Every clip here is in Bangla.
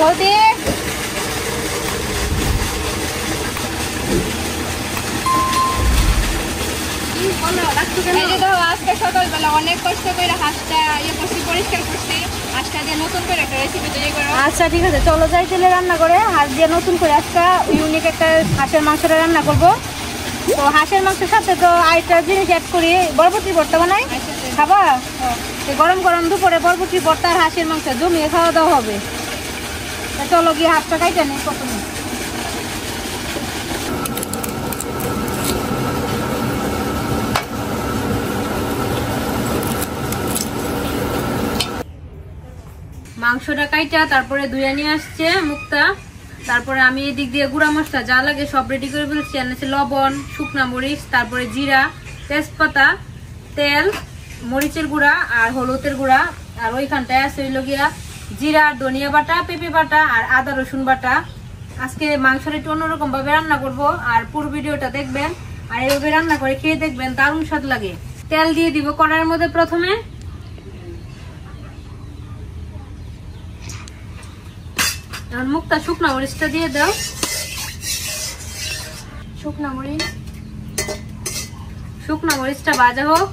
বৌদি আজকে সকালবেলা অনেক কষ্ট করে হাঁসটা করছি, পরিষ্কার করছি। হাঁসটা দিয়ে নতুন করে একটা রেসিপি তৈরি করো। আচ্ছা ঠিক আছে, চলো যাই তেলে রান্না করে হাঁস দিয়ে নতুন করে আজকে ইউনিক একটা হাঁসের মাংসটা রান্না করবো। তো হাঁসের মাংসের সাথে তো আরেকটা জিনিস অ্যাড করি, বরবটির ভর্তা বানাই। খাবা? গরম গরম দুপুরে বরবটির ভর্তা আর হাঁসের মাংস জমিয়ে খাওয়া দাওয়া হবে। চলো গিয়ে হাঁসটা কাইটা নেই প্রথমে। মাংসটা কাইটা তারপরে ধুয়ে নিয়ে আসছে মুক্তা। তারপরে আমি এদিক দিয়ে গুঁড়া মশলা যা লাগে সব রেডি করে ফেলছি। এনেছে লবণ, শুকনা মরিচ, তারপরে জিরা, তেজপাতা, তেল, মরিচের গুঁড়া আর হলুদের গুঁড়া। আর ওইখানটায় আছে হইল গিয়া জিরা, ধনিয়া বাটা, পেঁপে বাটা আর আদা রসুন বাটা। আজকে মাংসটা একটু অন্যরকম ভাবে রান্না করব, আর পুরো ভিডিওটা দেখবেন আর এইভাবে রান্না করে খেয়ে দেখবেন, দারুণ স্বাদ লাগে। তেল দিয়ে দিব কড়াইয়ের মধ্যে প্রথমে। এখন মুক্তা শুকনা মরিচটা দিয়ে দাও। শুকনা মরিচটা ভাজা হোক।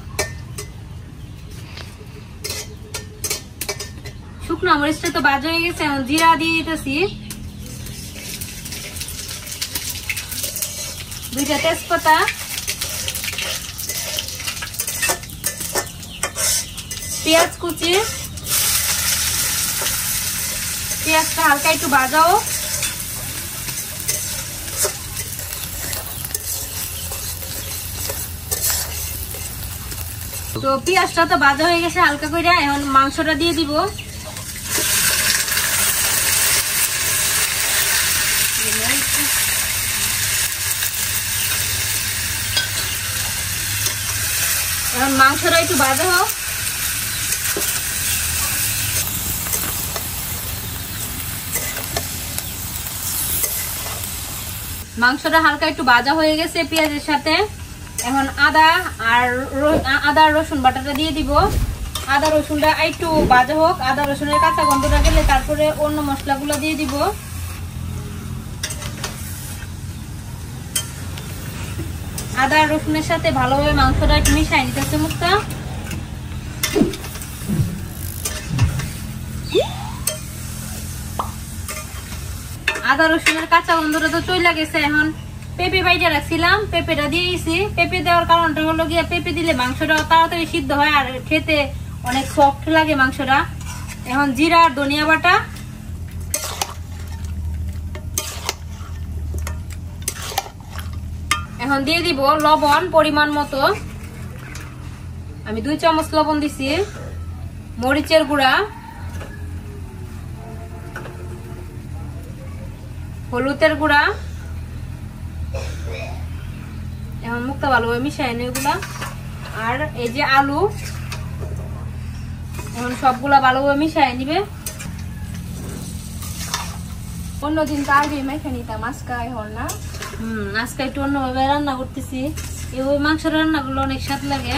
শুকনা মরিচটা তো ভাজা হয়ে গেছে, এখন জিরা দিয়ে দিতেছি, দুইটা তেজপাতা, পেঁয়াজ কুচি। পেঁয়াজটা হালকা একটু ভাজাও। তো পেঁয়াজটা তো ভাজা হয়ে গেছে হালকা করে, এখন মাংসটা দিয়ে দিব। এখন মাংসটা একটু ভাজা হোক। মাংসটা হালকা একটু ভাজা হয়ে গেছে পেঁয়াজের সাথে। এখন আদা রসুন বাটাটা দিয়ে দিব। আদা রসুনটা একটু ভাজা হোক, আদা রসুনের কাঁচা গন্ধটা গেলে তারপরে অন্য মশলাগুলো দিয়ে দিব। আদা রসুনের সাথে ভালোভাবে মাংসটা একটু মিশাই নিতেছে মুক্তা। আদা রসুনের কাঁচা গন্ধটা তো চলে গেছে। এখন পেঁপে বাইজা রাখছিলাম, পেঁপেটা দিয়ে দিয়েছি। পেঁপে দেওয়ার কারণটা হলো গিয়ে পেঁপে দিলে মাংসটা তাড়াতাড়ি সিদ্ধ হয় আর খেতে অনেক সফট লাগে মাংসটা। এখন জিরা আর ধনিয়া বাটা, এখন দিয়ে দিব লবণ পরিমাণ মতো। আমি 2 চামচ লবণ দিছি। মরিচের গুঁড়া, হলুদের গুঁড়া। এখন মুক্তা ভালোভাবে মিশাই নি এগুলা। আর এই যে আলু, এখন সবগুলা ভালোভাবে মিশাই নিবে। অন্যদিন তো আগে মেখে নিতাম, আজকে এখন না। আজকে একটু অন্যভাবে রান্না করতেছি। এইভাবে মাংস রান্না করলে অনেক স্বাদ লাগে।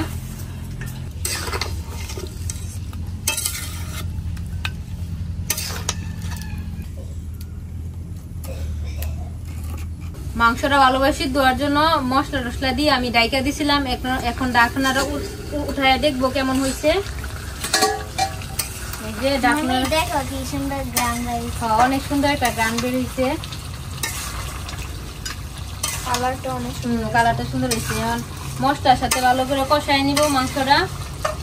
মাংসটা ভালোভাবে সিদ্ধ হওয়ার জন্য মশলা টসলা দিয়ে আমি ডাইকা দিছিলাম। এখন ঢাকনাটা উঠায় দেখবো কেমন হয়েছে। অনেক সুন্দর একটা গ্রান বের হয়েছে, কালারটা সুন্দর হয়েছে। এখন মশলার সাথে ভালো করে কষাই নিব মাংসটা।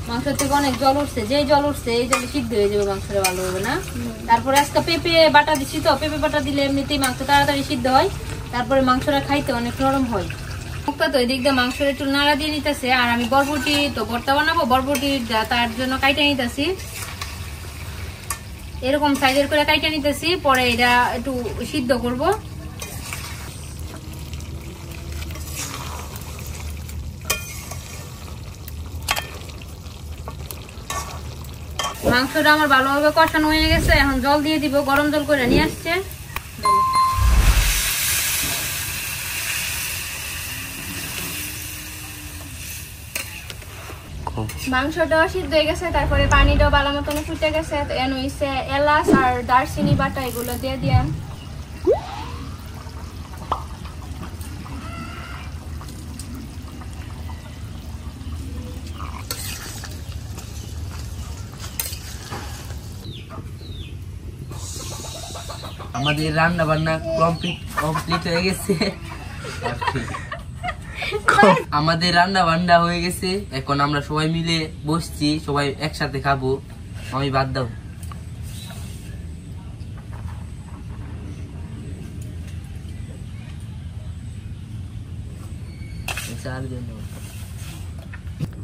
মাংস থেকে অনেক জল উঠছে, যেই জল উঠছে এই জলে সিদ্ধ হয়ে যাবে মাংসটা, ভালো হবে না। তারপরে আজকে পেঁপে বাটা দিচ্ছি, তো পেঁপে বাটা দিলে এমনিতেই মাংস তাড়াতাড়ি সিদ্ধ হয়, তারপরে মাংসটা খাইতে অনেক নরম হয়। মুক্তা তো এদিক দিয়ে মাংসটা একটু নাড়া দিয়ে নিতেছে। আর আমি বরবটি তো ভর্তা বানাবো, বরবটি তার জন্য কাইটা নিতেছি, এরকম সাইজের করে কাইটা নিতেছি। পরে এটা একটু সিদ্ধ করব। মাংসটা আমার ভালোভাবে কষানো হয়ে গেছে, এখন জল দিয়ে দিব। গরম জল করে নিয়ে আসছে। মাংসটাও সিদ্ধ হয়ে গেছে, তারপরে পানিটাও ভালো মতন ফুটে গেছে। তো এন হইছে এলাচ আর দারচিনি বাটা এগুলো দিয়ে দিয়াম। আমাদের রান্না বান্না কমপ্লিট হয়ে গেছে। আমাদের রান্না বান্না হয়ে গেছে, এখন আমরা সবাই মিলে বসছি, সবাই একসাথে খাবো। আমি বাদ দাও।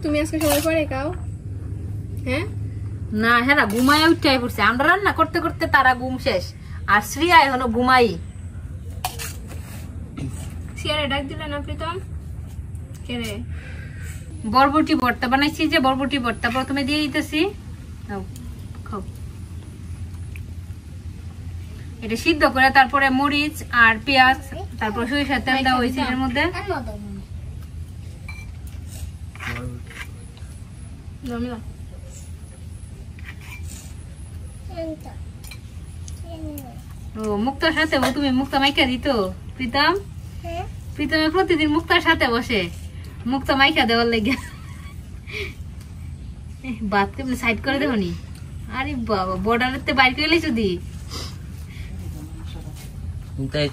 তুমি আজকে সবাই পরে খাও? হ্যাঁ না, হ্যাঁ ঘুমায় উঠে পড়ছে। আমরা রান্না করতে করতে তারা ঘুম শেষ, আর শ্রিয়া এখনো ঘুমাই। সিয়ারে ডাক দিলে না প্রীতম? কে রে? বরবটি ভর্তা বানাইছি, যে বরবটি ভর্তা প্রথমে দিয়ে দিতেছি। খাও। এটা সিদ্ধ করে তারপরে মরিচ আর পেঁয়াজ তারপর সরিষার তেল দেওয়া হয়েছে এর মধ্যে। ও মুক্তার সাথে তুমি মুক্তা মাইকা দিত প্রীতম? প্রীতমে প্রতিদিন মুক্তার সাথে বসে মুক্তা মাইকা দেওয়ার লেগে। বাদ কেমনি সাইড করে দেবো নি? আরে বাবা, বর্ডারের তে বাইর করে যদি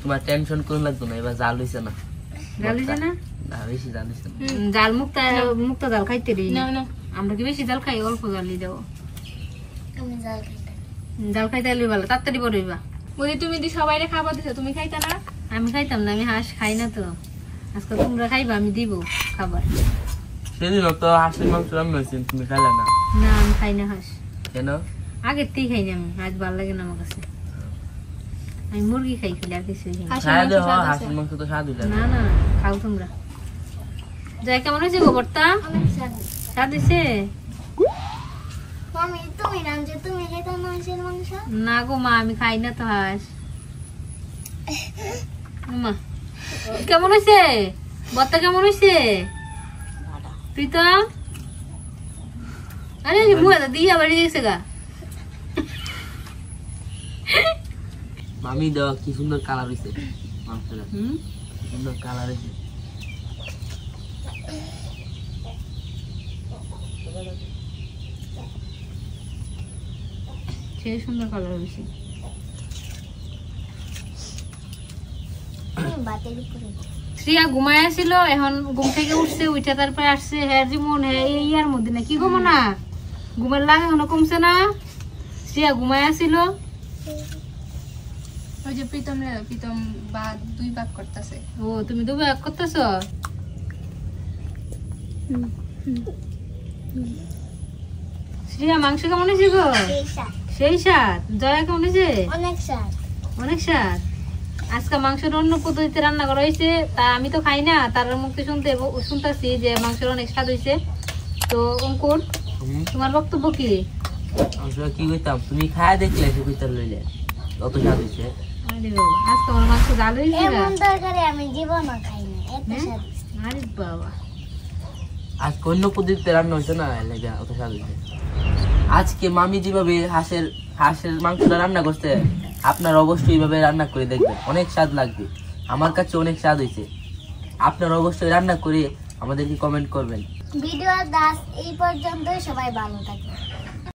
তোমার টেনশন কোন লাগতো না। এবার জাল হইছে না? জাল হইছে না? না, বেশি জাল হইছে না। জাল মুক্তা জাল খাইতে দিই না। আমরা কি বেশি জাল খাই? অল্প জালই দেবো। জাল খাইতে এলে ভালো, তাড়াতাড়ি বড়ইবা। বলি তুমি দি সবাই খাবার দিছো, তুমি খাইতা না? আমি খাইতাম না, আমি হাঁস খাই না তো। আজকে তোমরা খাইবা, আমি দিব খাবার। সেদিন তো হাঁসের মাংস রান্না হয়েছে, তুমি খাইলে না? না, আমি খাই না হাঁস। কেন? আগের থেকে খাই না আমি, আজ ভালো লাগে না আমার কাছে। আমি মুরগি খাই, খেলে আর কিছুই খাই না। হাঁসের মাংস তো স্বাদ হইলে না না, খাও তোমরা। যাই, কেমন হয়েছে গোবরটা? স্বাদ হয়েছে? না গো মা, আমি খাই না তো হাঁস। মা কেমন হয়েছে? ভর্তা কেমন হয়েছে প্রীতম? আরে মুয়া দিয়ে আবার গেছে গা। মামি দেওয়া কি সুন্দর কালার হয়েছে মাংসটা। সুন্দর কালার হয়েছে। সেই সুন্দর কালার হয়েছে। শ্রিয়া ঘুমায় ছিল, এখন ঘুম থেকে উঠছে, উঠে তারপরে আসছে। হ্যাঁ যেমন এই ইয়ার মধ্যে না কি ঘুমো না, ঘুমের লাগে এখনো কমছে না। শ্রিয়া ঘুমায় ছিল। ওই যে প্রীতম দুই ভাগ করতেছে। ও তুমি দুবে করতেছ? শ্রিয়া মাংস কেমন হয়েছে গো? সেই স্বাদ। জয়া কেমন হয়েছে? অনেক স্বাদ। আজকে মাংসের অন্য পদ্ধতিতে রান্না করা হয়েছে, তা আমি তো খাই না, তার মুখে শুনতেছি যে মাংসের অনেক স্বাদ হয়েছে। তো অঙ্কুর, তোমার বক্তব্য কি? কি কইতাম, তুমি খায় দেখলে কইতার লইলে কত স্বাদ হইছে। আরে বাবা, আজকে আমার মাংস জাল হয়েছে। এমন তরকারি আমি জীবনও খাই না, এত স্বাদ। আরে বাবা, আজকে অন্য পদ্ধতিতে রান্না হয়েছে না, লেগে অত স্বাদ হয়েছে। আজকে মামি যেভাবে হাঁসের মাংসটা রান্না করছে, আপনারা অবশ্যই এইভাবে রান্না করে দেখবেন, অনেক স্বাদ লাগবে। আমার কাছে অনেক স্বাদ হয়েছে। আপনারা অবশ্যই রান্না করে আমাদেরকে কমেন্ট করবেন। ভিডিও দাস এই পর্যন্তই, সবাই ভালো থাকে।